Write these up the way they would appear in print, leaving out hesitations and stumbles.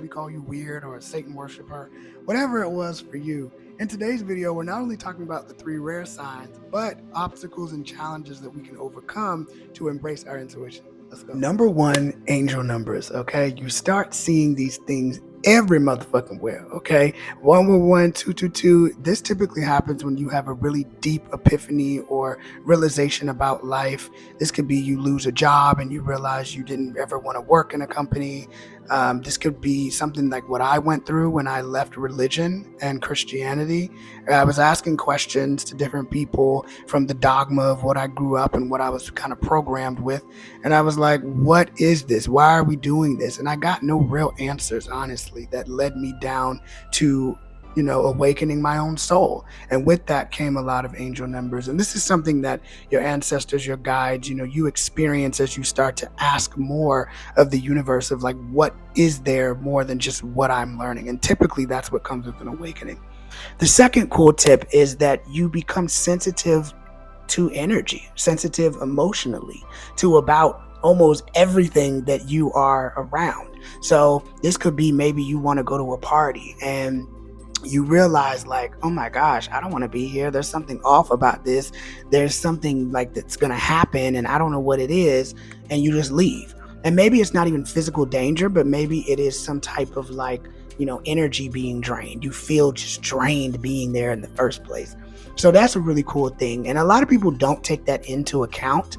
probably call you weird or a Satan worshiper, whatever it was for you. In today's video, we're not only talking about the 3 rare signs, but obstacles and challenges that we can overcome to embrace our intuition. Let's go. Number 1, angel numbers, okay? You start seeing these things every motherfucking where, okay? 111, 222. This typically happens when you have a really deep epiphany or realization about life. This could be you lose a job and you realize you didn't ever want to work in a company. This could be something like what I went through when I left religion and Christianity. I was asking questions to different people from the dogma of what I grew up and what I was kind of programmed with. And I was like, what is this? Why are we doing this? And I got no real answers, honestly, that led me down to awakening my own soul. And with that came a lot of angel numbers. And this is something that your ancestors, your guides, you experience as you start to ask more of the universe of like, what is there more than just what I'm learning? And typically that's what comes with an awakening. The second cool tip is that you become sensitive to energy, sensitive emotionally to about almost everything that you are around. So this could be maybe you want to go to a party and you realize like, oh my gosh, I don't want to be here. There's something off about this. There's something like that's going to happen and I don't know what it is. And you just leave. And maybe it's not even physical danger, but maybe it is some type of like, energy being drained. You feel just drained being there in the first place. So that's a really cool thing. And a lot of people don't take that into account.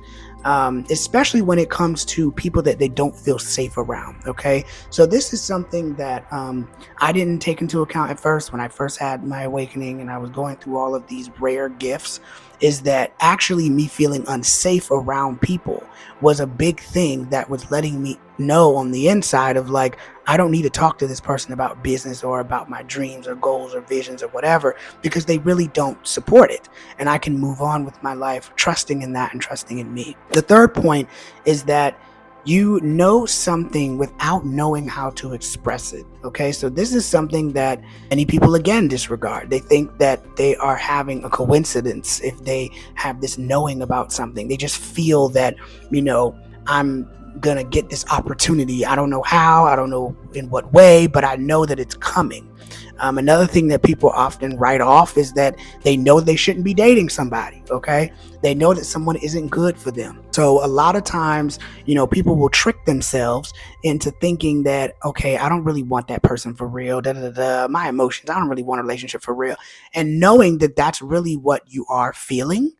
Especially when it comes to people that they don't feel safe around. Okay. So this is something that I didn't take into account at first when I first had my awakening and I was going through all of these rare gifts, is that actually me feeling unsafe around people was a big thing that was letting me know on the inside of like, I don't need to talk to this person about business or about my dreams or goals or visions or whatever, because they really don't support it. And I can move on with my life, trusting in that and trusting in me. The third point is that you know something without knowing how to express it. Okay, so this is something that many people again disregard. They think that they are having a coincidence if they have this knowing about something. They just feel that, I'm gonna get this opportunity. I don't know how, I don't know in what way, but I know that it's coming. Another thing that people often write off is that they know they shouldn't be dating somebody, okay? They know that someone isn't good for them. So a lot of times, people will trick themselves into thinking that, okay, I don't really want that person for real, my emotions, I don't really want a relationship for real. And knowing that that's really what you are feeling,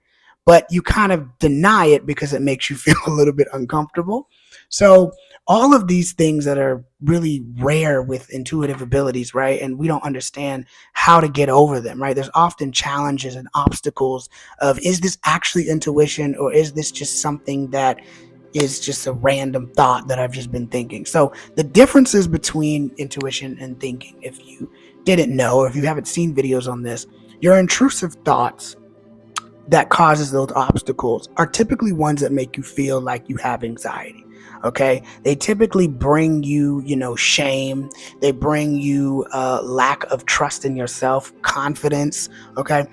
but you kind of deny it because it makes you feel a little bit uncomfortable. So all of these things that are really rare with intuitive abilities, right? And we don't understand how to get over them, right? There's often challenges and obstacles of, is this actually intuition or is this just something that is just a random thought that I've just been thinking? So the differences between intuition and thinking, if you didn't know, or if you haven't seen videos on this, your intrusive thoughts that causes those obstacles are typically ones that make you feel like you have anxiety. Okay, they typically bring you, shame. They bring you lack of trust in yourself, confidence. Okay,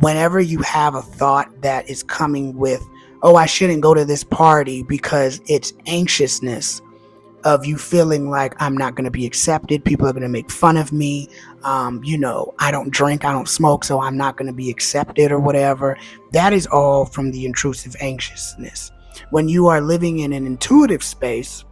whenever you have a thought that is coming with, oh, I shouldn't go to this party because it's anxiousness of you feeling like I'm not going to be accepted. People are going to make fun of me. I don't drink, I don't smoke, so I'm not going to be accepted or whatever. That is all from the intrusive anxiousness. When you are living in an intuitive space,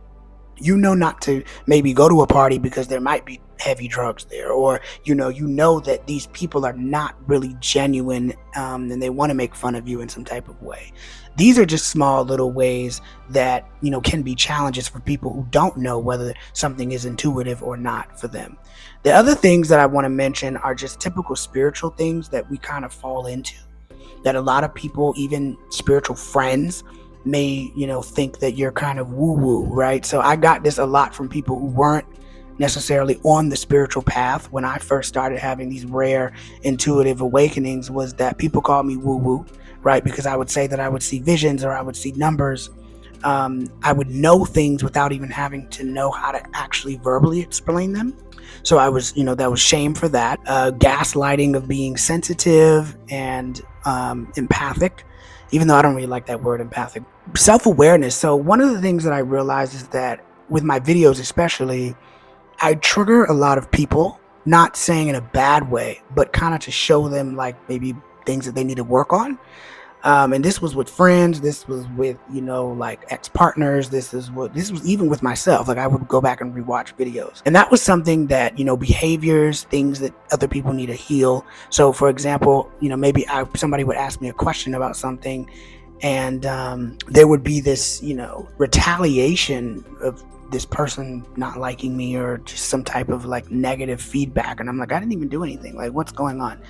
not to maybe go to a party because there might be heavy drugs there, or you know that these people are not really genuine and they want to make fun of you in some type of way. These are just small little ways that can be challenges for people who don't know whether something is intuitive or not for them. The other things that I want to mention are just typical spiritual things that we kind of fall into, that a lot of people, even spiritual friends, may think that you're kind of woo-woo, right? So I got this a lot from people who weren't necessarily on the spiritual path. When I first started having these rare intuitive awakenings, was that people called me woo-woo, right? Because I would say that I would see visions or I would see numbers. I would know things without even having to know how to actually verbally explain them. So I was, that was shame for that. Gaslighting of being sensitive and empathic, even though I don't really like that word, empathic. Self-awareness. So one of the things that I realized is that with my videos especially, I trigger a lot of people, not saying in a bad way, but kind of to show them like maybe things that they need to work on. And this was with friends, this was with, like ex-partners, this was even with myself. Like I would go back and rewatch videos. And that was something that, behaviors, things that other people need to heal. So for example, maybe somebody would ask me a question about something, and there would be this, retaliation of this person not liking me, or just some type of like negative feedback, and I'm like, I didn't even do anything, like what's going on?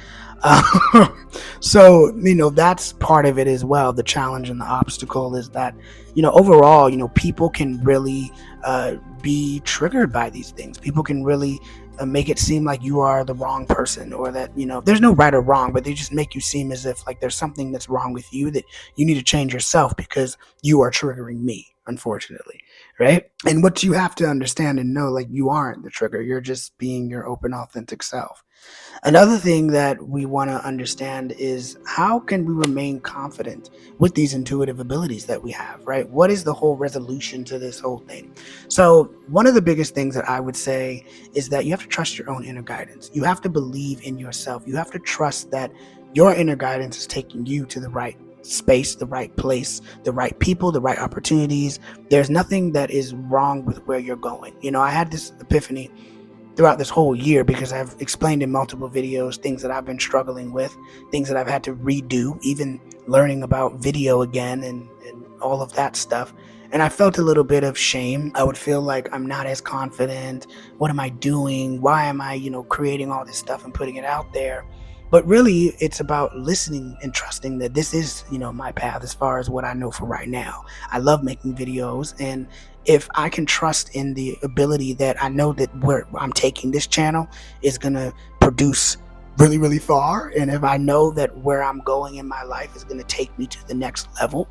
So that's part of it as well. The challenge and the obstacle is that overall, people can really be triggered by these things. People can really make it seem like you are the wrong person, or that there's no right or wrong, but they just make you seem as if like there's something that's wrong with you, that you need to change yourself because you are triggering me, unfortunately, right? And what you have to understand and know, like, you aren't the trigger, you're just being your open, authentic self. Another thing that we want to understand is, how can we remain confident with these intuitive abilities that we have, right? What is the whole resolution to this whole thing? So one of the biggest things that I would say is that you have to trust your own inner guidance. You have to believe in yourself. You have to trust that your inner guidance is taking you to the right space, the right place, the right people, the right opportunities. There's nothing that is wrong with where you're going. I had this epiphany throughout this whole year, because I've explained in multiple videos things that I've been struggling with, things that I've had to redo, even learning about video again, and all of that stuff. And I felt a little bit of shame. I would feel like I'm not as confident. What am I doing? Why am I, creating all this stuff and putting it out there? But really, it's about listening and trusting that this is, my path as far as what I know for right now. I love making videos, and if I can trust in the ability that I know that where I'm taking this channel is going to produce really, really far, and if I know that where I'm going in my life is going to take me to the next level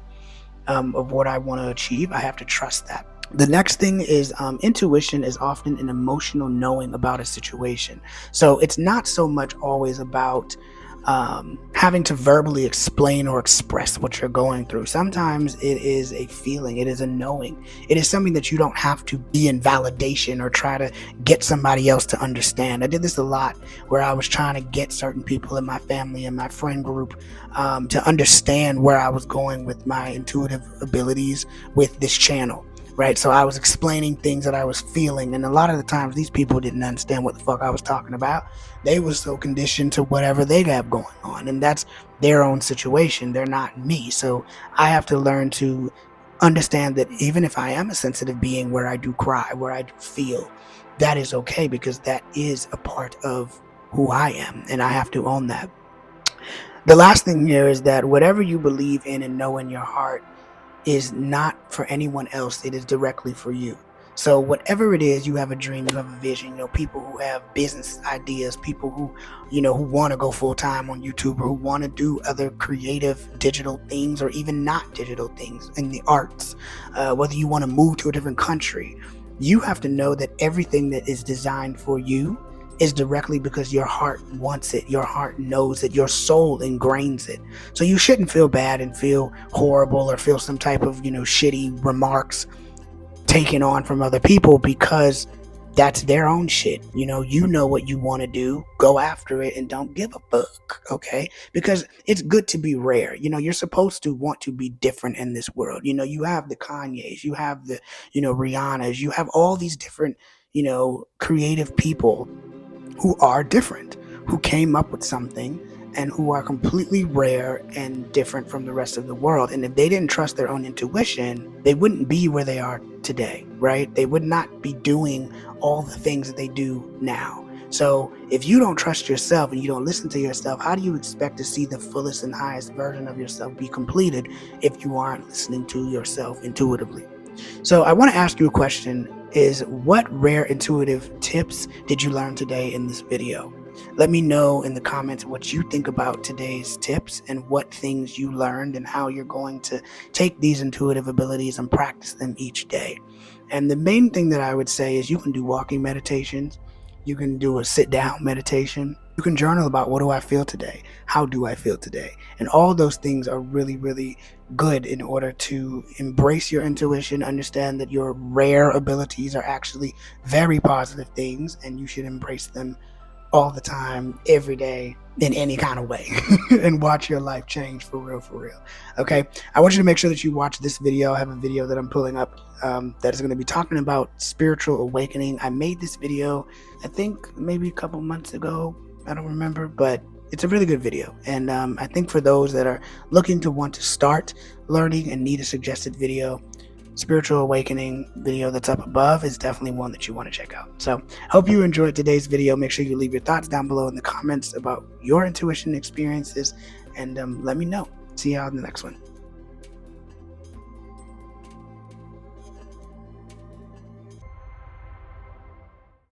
of what I want to achieve, I have to trust that. The next thing is intuition is often an emotional knowing about a situation. So it's not so much always about having to verbally explain or express what you're going through. Sometimes it is a feeling, it is a knowing. It is something that you don't have to be in validation or try to get somebody else to understand. I did this a lot, where I was trying to get certain people in my family and my friend group to understand where I was going with my intuitive abilities with this channel. Right, so I was explaining things that I was feeling, and a lot of the times these people didn't understand what the fuck I was talking about. They were so conditioned to whatever they have going on, and that's their own situation. They're not me. So I have to learn to understand that even if I am a sensitive being, where I do cry, where I do feel, that is okay, because that is a part of who I am, and I have to own that. The last thing here is that whatever you believe in and know in your heart is not for anyone else, it is directly for you. So whatever it is, you have a dream, you have a vision, people who have business ideas, people who, who want to go full time on YouTube, or who want to do other creative digital things, or even not digital things in the arts, whether you want to move to a different country, you have to know that everything that is designed for you is directly because your heart wants it. Your heart knows it. Your soul ingrains it. So you shouldn't feel bad and feel horrible, or feel some type of, shitty remarks taken on from other people, because that's their own shit. You know what you want to do. Go after it and don't give a fuck, okay? Because it's good to be rare. You're supposed to want to be different in this world. You have the Kanyes, you have the, Rihannas, you have all these different, creative people who are different, who came up with something, and who are completely rare and different from the rest of the world. And if they didn't trust their own intuition, they wouldn't be where they are today, right? They would not be doing all the things that they do now. So if you don't trust yourself and you don't listen to yourself, how do you expect to see the fullest and highest version of yourself be completed if you aren't listening to yourself intuitively? So I want to ask you a question, is what rare intuitive tips did you learn today in this video? Let me know in the comments what you think about today's tips, and what things you learned, and how you're going to take these intuitive abilities and practice them each day. And the main thing that I would say is, you can do walking meditations, you can do a sit down meditation, you can journal about, what do I feel today? How do I feel today? And all those things are really, really good in order to embrace your intuition, understand that your rare abilities are actually very positive things and you should embrace them all the time, every day, in any kind of way, and watch your life change for real, for real. Okay, I want you to make sure that you watch this video. I have a video that I'm pulling up that is going to be talking about spiritual awakening. I made this video, I think maybe a couple months ago, I don't remember, but it's a really good video. And I think for those that are looking to want to start learning and need a suggested video, spiritual awakening video that's up above is definitely one that you want to check out. So hope you enjoyed today's video. Make sure you leave your thoughts down below in the comments about your intuition experiences, and let me know. See y'all in the next one.